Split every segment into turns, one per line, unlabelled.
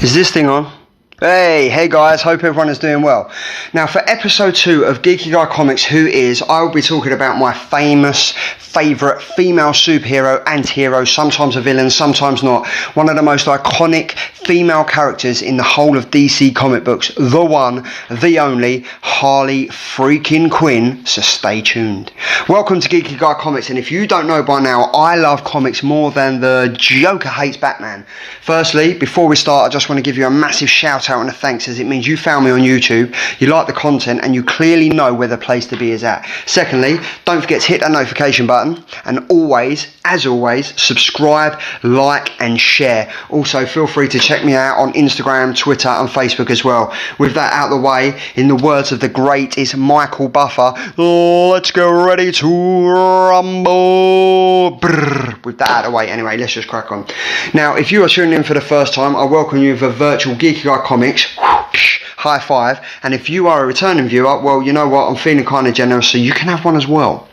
Is this thing on? Hey guys, hope everyone is doing well. Now for episode 2 of Geeky Guy Comics Who Is, I will be talking about my favourite female superhero, antihero, sometimes a villain, sometimes not. One of the most iconic female characters in the whole of DC comic books. The one, the only, Harley freaking Quinn, so stay tuned. Welcome to Geeky Guy Comics, and if you don't know by now, I love comics more than the Joker hates Batman. Firstly, before we start, I just want to give you a massive shout out and a thanks, as it means you found me on YouTube, you like the content, and you clearly know where the place to be is at. Secondly, don't forget to hit that notification button, and always, as always, subscribe, like and share. Also, feel free to check me out on Instagram, Twitter and Facebook as well. With that out of the way, in the words of the greatest Michael Buffer, let's get ready to rumble. Brrr. With that out of the way, anyway, let's just crack on. Now, if you are tuning in for the first time, I welcome you for virtual Geeky Guy Comics. High five. And if you are a returning viewer, well, you know what, I'm feeling kind of generous, so you can have one as well.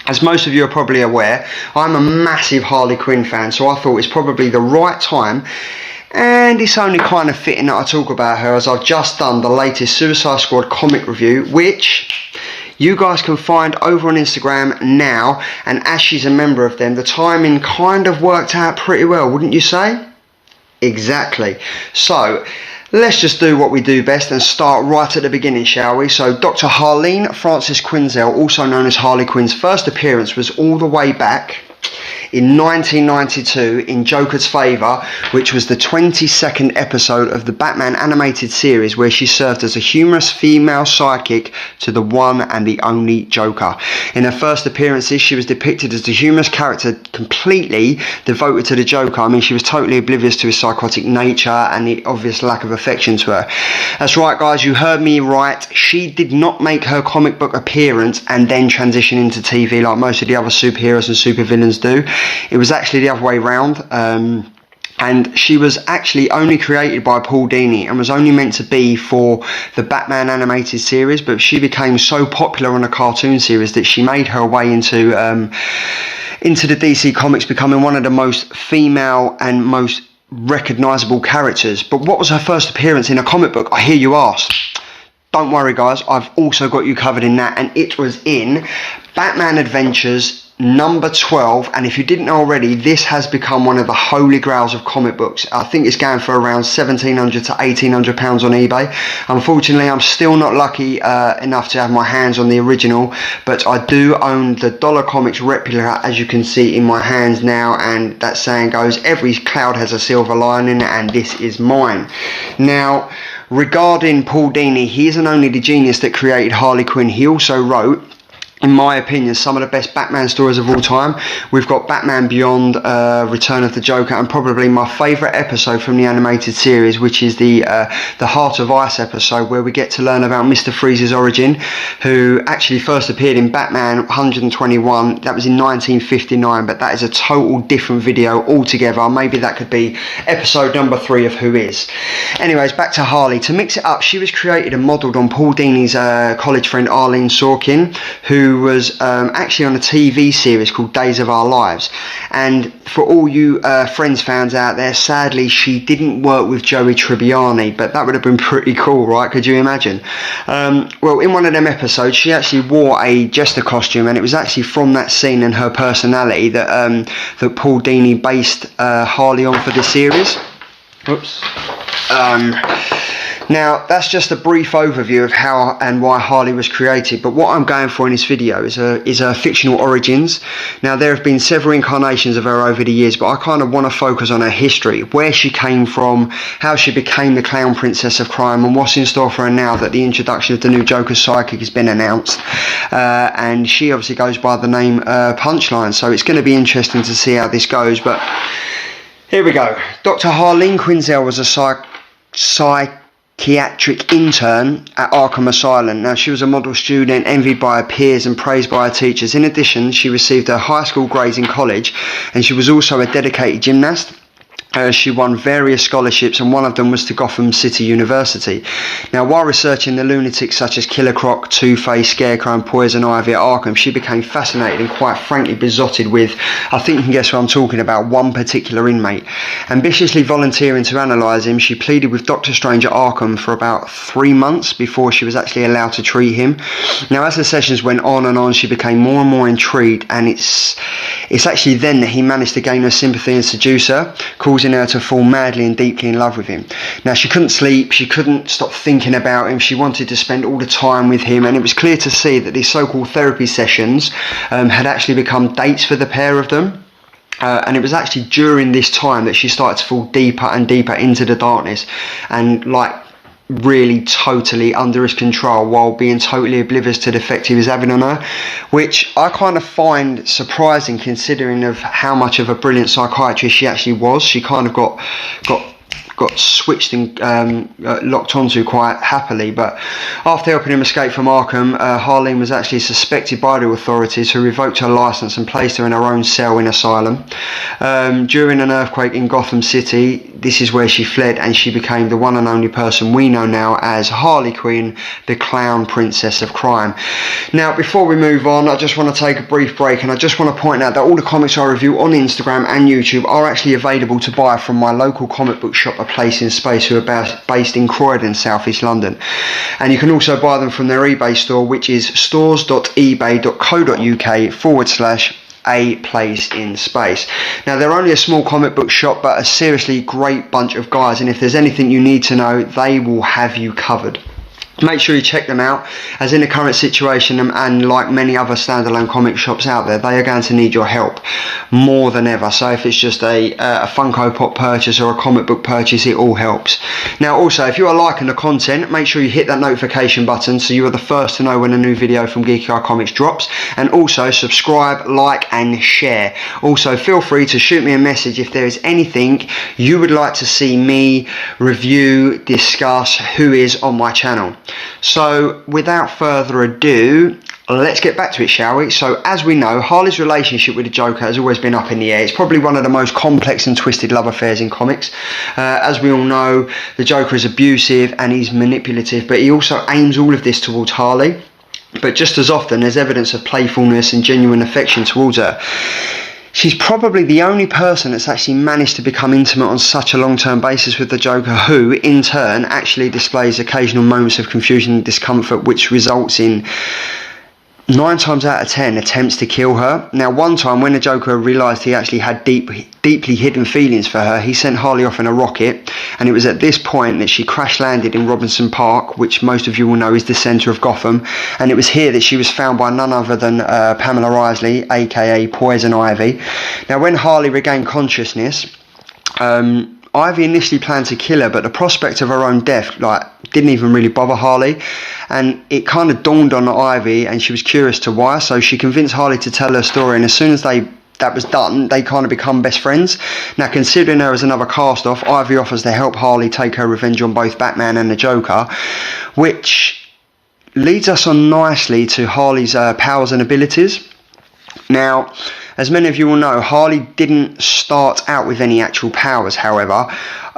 As most of you are probably aware, I'm a massive Harley Quinn fan, so I thought it's probably the right time, and it's only kind of fitting that I talk about her, as I've just done the latest Suicide Squad comic review, which you guys can find over on Instagram now, and as she's a member of them, the timing kind of worked out pretty well, wouldn't you say? Exactly. So let's just do what we do best and start right at the beginning, shall we? So Dr. Harleen Frances Quinzel, also known as Harley Quinn's first appearance was all the way back in 1992 in Joker's Favour, which was the 22nd episode of the Batman animated series, where she served as a humorous female sidekick to the one and the only Joker. In her first appearances, she was depicted as the humorous character completely devoted to the Joker. I mean, she was totally oblivious to his psychotic nature and the obvious lack of affection to her. That's right, guys, you heard me right. She did not make her comic book appearance and then transition into TV like most of the other superheroes and supervillains do. It was actually the other way round, and she was actually only created by Paul Dini and was only meant to be for the Batman animated series, but she became so popular on a cartoon series that she made her way into the DC Comics, becoming one of the most female and most recognisable characters. But what was her first appearance in a comic book, I hear you ask? Don't worry guys, I've also got you covered in that, and it was in Batman Adventures number 12, and if you didn't know already, this has become one of the holy grails of comic books. I think it's going for around £1,700 to £1,800 on eBay. Unfortunately, I'm still not lucky enough to have my hands on the original, but I do own the Dollar Comics replica, as you can see in my hands now, and that saying goes, every cloud has a silver lining, and this is mine. Now, regarding Paul Dini, he isn't only the genius that created Harley Quinn, he also wrote, in my opinion, some of the best Batman stories of all time. We've got Batman Beyond, Return of the Joker, and probably my favourite episode from the animated series, which is the Heart of Ice episode, where we get to learn about Mr. Freeze's origin, who actually first appeared in Batman 121. That was in 1959, but that is a total different video altogether. Maybe that could be episode number 3 of Who Is. Anyways, back to Harley. To mix it up, she was created and modelled on Paul Dini's college friend Arlene Sorkin, who was actually on a TV series called Days of Our Lives. And for all you Friends fans out there, sadly she didn't work with Joey Tribbiani, but that would have been pretty cool, right? Could you imagine? Well, in one of them episodes she actually wore a jester costume, and it was actually from that scene and her personality that that Paul Dini based Harley on for the series. Oops. Now, that's just a brief overview of how and why Harley was created, but what I'm going for in this video is her fictional origins. Now, there have been several incarnations of her over the years, but I kind of want to focus on her history, where she came from, how she became the clown princess of crime, and what's in store for her now that the introduction of the new Joker sidekick has been announced. And she obviously goes by the name Punchline, so it's going to be interesting to see how this goes, but here we go. Dr. Harleen Quinzel was a psychiatric intern at Arkham Asylum. Now, she was a model student, envied by her peers and praised by her teachers. In addition, she received her high school grades in college, and she was also a dedicated gymnast. She won various scholarships, and one of them was to Gotham City University. Now, while researching the lunatics such as Killer Croc, Two-Face, Scarecrow and Poison Ivy at Arkham, she became fascinated and quite frankly besotted with, I think you can guess what I'm talking about, one particular inmate. Ambitiously volunteering to analyse him, she pleaded with Dr. Strange at Arkham for about 3 months before she was actually allowed to treat him. Now, as the sessions went on and on, she became more and more intrigued, and it's actually then that he managed to gain her sympathy and seduce her, causing her to fall madly and deeply in love with him. Now, she couldn't sleep, she couldn't stop thinking about him, she wanted to spend all the time with him, and it was clear to see that these so-called therapy sessions had actually become dates for the pair of them. And it was actually during this time that she started to fall deeper and deeper into the darkness, and really totally under his control, while being totally oblivious to the effect he was having on her, which I kind of find surprising considering of how much of a brilliant psychiatrist she actually was. She kind of got switched and locked onto quite happily. But after helping him escape from Arkham, Harleen was actually suspected by the authorities, who revoked her licence and placed her in her own cell in asylum. During an earthquake in Gotham City, this is where she fled, and she became the one and only person we know now as Harley Quinn, the clown princess of crime. Now, before we move on, I just want to take a brief break, and I just want to point out that all the comics I review on Instagram and YouTube are actually available to buy from my local comic book shop, A Place in Space, who are based in Croydon, South East London. And you can also buy them from their eBay store, which is stores.ebay.co.uk/A Place in Space. Now, they're only a small comic book shop, but a seriously great bunch of guys, and if there's anything you need to know, they will have you covered. Make sure you check them out, as in the current situation, and like many other standalone comic shops out there, they are going to need your help more than ever. So if it's just a Funko Pop purchase or a comic book purchase, it all helps. Now, also, if you are liking the content, make sure you hit that notification button so you are the first to know when a new video from Geeky Eye Comics drops, and also subscribe, like and share. Also, feel free to shoot me a message if there is anything you would like to see me review, discuss, who is on my channel. So, without further ado, let's get back to it, shall we? So, as we know, Harley's relationship with the Joker has always been up in the air. It's probably one of the most complex and twisted love affairs in comics. As we all know, the Joker is abusive and he's manipulative, but he also aims all of this towards Harley. But just as often, there's evidence of playfulness and genuine affection towards her. She's probably the only person that's actually managed to become intimate on such a long-term basis with the Joker, who, in turn, actually displays occasional moments of confusion and discomfort, which results in 9 times out of 10 attempts to kill her. Now, one time when the Joker realised he actually had deeply hidden feelings for her, he sent Harley off in a rocket, and it was at this point that she crash landed in Robinson Park, which most of you will know is the centre of Gotham, and it was here that she was found by none other than Pamela Isley, aka Poison Ivy. Now, when Harley regained consciousness, Ivy initially planned to kill her, but the prospect of her own death didn't even really bother Harley, and it kind of dawned on Ivy, and she was curious to why, so she convinced Harley to tell her story, and as soon as that was done, they kind of become best friends. Now, considering her as another cast-off, Ivy offers to help Harley take her revenge on both Batman and the Joker, which leads us on nicely to Harley's powers and abilities. Now, as many of you will know, Harley didn't start out with any actual powers, however.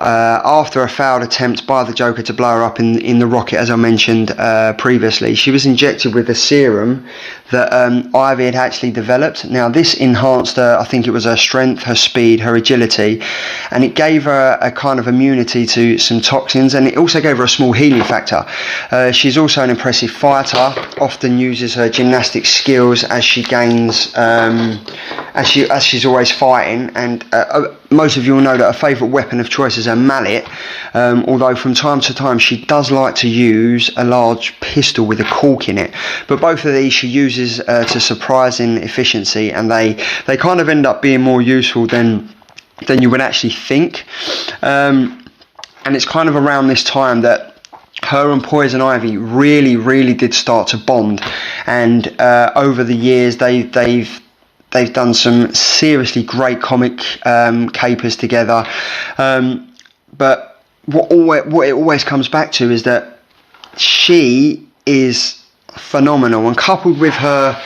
After a failed attempt by the Joker to blow her up in the rocket, as I mentioned previously, she was injected with a serum that Ivy had actually developed. Now, this enhanced her, I think it was her strength, her speed, her agility, and it gave her a kind of immunity to some toxins, and it also gave her a small healing factor. She's also an impressive fighter, often uses her gymnastic skills as she gains, as she's always fighting, and most of you will know that her favourite weapon of choice is her mallet, although from time to time she does like to use a large pistol with a cork in it. But both of these she uses to surprising efficiency, and they kind of end up being more useful than you would actually think. And it's kind of around this time that her and Poison Ivy really did start to bond, and over the years they've done some seriously great comic capers together, but what it always comes back to is that she is phenomenal, and coupled with her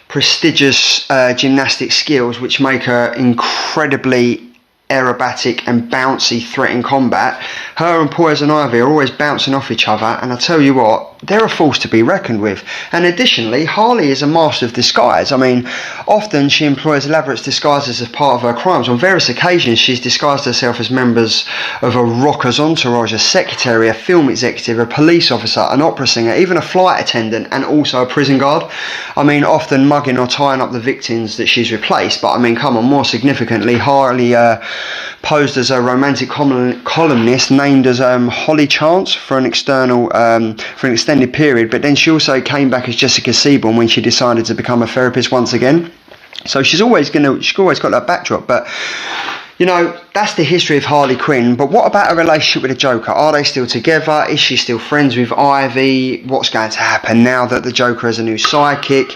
prestigious gymnastic skills, which make her incredibly aerobatic and bouncy threat in combat. Her and Poison Ivy are always bouncing off each other, and I tell you what, they're a force to be reckoned with. And additionally, Harley is a master of disguise. I mean, often she employs elaborate disguises as part of her crimes. On various occasions, she's disguised herself as members of a rocker's entourage, a secretary, a film executive, a police officer, an opera singer, even a flight attendant, and also a prison guard. I mean, often mugging or tying up the victims that she's replaced. But I mean, come on, more significantly, Harley posed as a romantic columnist named as Holly Chance for an extended period, but then she also came back as Jessica Seaborn when she decided to become a therapist once again. So she's always got that backdrop. But you know, that's the history of Harley Quinn. But what about a relationship with the Joker? Are they still together? Is she still friends with Ivy? What's going to happen now that the Joker has a new sidekick?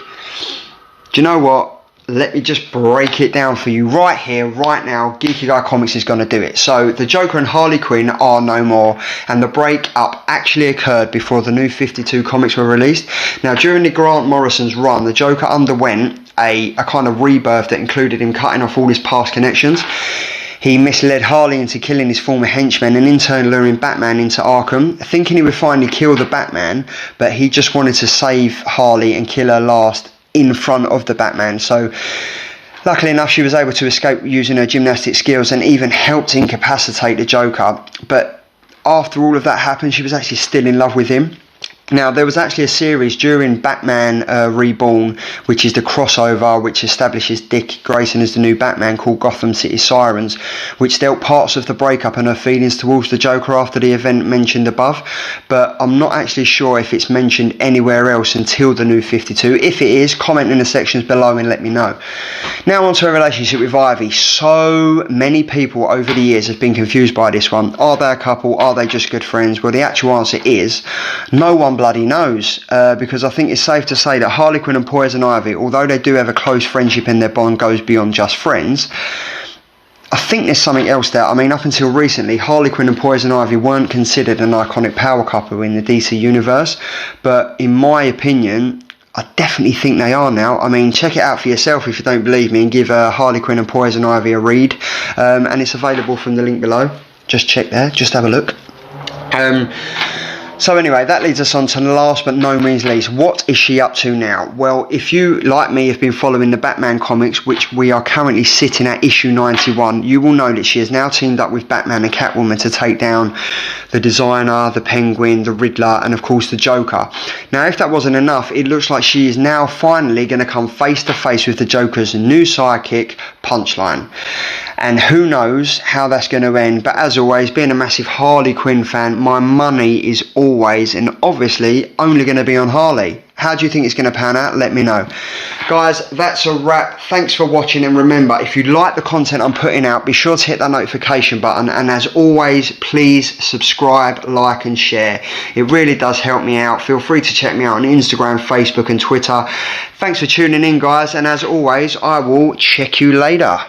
Do you know what? Let me just break it down for you right here, right now. Geeky Guy Comics is going to do it. So the Joker and Harley Quinn are no more, and the break-up actually occurred before the new 52 comics were released. Now, during the Grant Morrison's run, the Joker underwent a kind of rebirth that included him cutting off all his past connections. He misled Harley into killing his former henchmen and in turn luring Batman into Arkham, thinking he would finally kill the Batman, but he just wanted to save Harley and kill her last in front of the Batman. So luckily enough, she was able to escape using her gymnastic skills and even helped incapacitate the Joker. But after all of that happened, she was actually still in love with him. Now, there was actually a series during Batman Reborn, which is the crossover which establishes Dick Grayson as the new Batman, called Gotham City Sirens, which dealt parts of the breakup and her feelings towards the Joker after the event mentioned above. But I'm not actually sure if it's mentioned anywhere else until the new 52. If it is, comment in the sections below and let me know. Now on to her relationship with Ivy. So many people over the years have been confused by this one. Are they a couple? Are they just good friends? Well, the actual answer is no one bloody knows, because I think it's safe to say that Harley Quinn and Poison Ivy, although they do have a close friendship and their bond goes beyond just friends, I think there's something else there. I mean, up until recently, Harley Quinn and Poison Ivy weren't considered an iconic power couple in the DC universe, but in my opinion, I definitely think they are now. I mean, check it out for yourself if you don't believe me, and give Harley Quinn and Poison Ivy a read, and it's available from the link below. Just check there, just have a look. So anyway, that leads us on to the last but no means least. What is she up to now? Well, if you, like me, have been following the Batman comics, which we are currently sitting at issue 91, you will know that she has now teamed up with Batman and Catwoman to take down the Designer, the Penguin, the Riddler, and of course the Joker. Now, if that wasn't enough, it looks like she is now finally going to come face to face with the Joker's new sidekick, Punchline. And who knows how that's going to end. But as always, being a massive Harley Quinn fan, my money is always and obviously only going to be on Harley. How do you think it's going to pan out? Let me know. Guys, that's a wrap. Thanks for watching, and remember, if you like the content I'm putting out, be sure to hit that notification button, and as always, please subscribe, like and share. It really does help me out. Feel free to check me out on Instagram, Facebook and Twitter. Thanks for tuning in, guys, and as always, I will check you later.